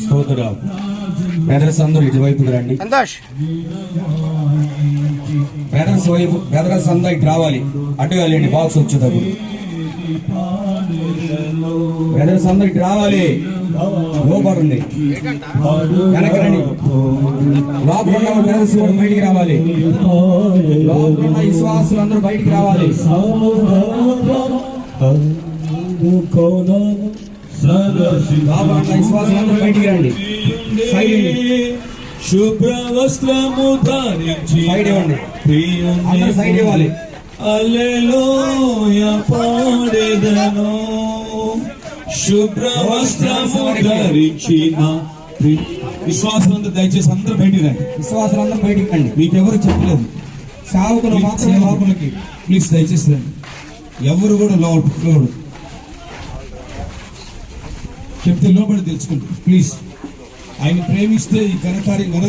స్తోత్రం. బ్రదర్స్ అందరూ ఇటువైపుకి రండి. బ్రదర్స్ అందరూ ఇటు రావాలి. అటు వెళ్ళండి బాక్స్ వచ్చేటప్పుడు. బ్రదర్స్ అందరూ ఇటు రావాలి. లోపడుంది వెనక్కి రండి. లోపల ఉన్న బ్రదర్స్ కూడా బయటికి రావాలి. లోపల ఉన్న విశ్వాసులు అందరూ బయటికి రావాలి. విశ్వాసులందరూ బయటికి రండి. శుభ్ర వస్త్రము ధరించి సైడ్ ఇవ్వండి. అందరూ సైడ్ ఇవ్వాలి. హల్లెలూయా పాడెదను. శుభ్ర వస్త్రము ధరించిన విశ్వాసులందరూ దయచేసి అందరూ బయటికి రండి. విశ్వాసులందరూ బయటికి రండి. మీకెవరు చెప్పలేదు. సేవకులు మాత్రం సేవకులకి ప్లీజ్ దయచేసి రండి. ఎవరు కూడా లోపల చెప్తే లోపల తెలుసుకుంటారు. ప్లీజ్ ఆయన ప్రేమిస్తే ఈ ఘనకార్యం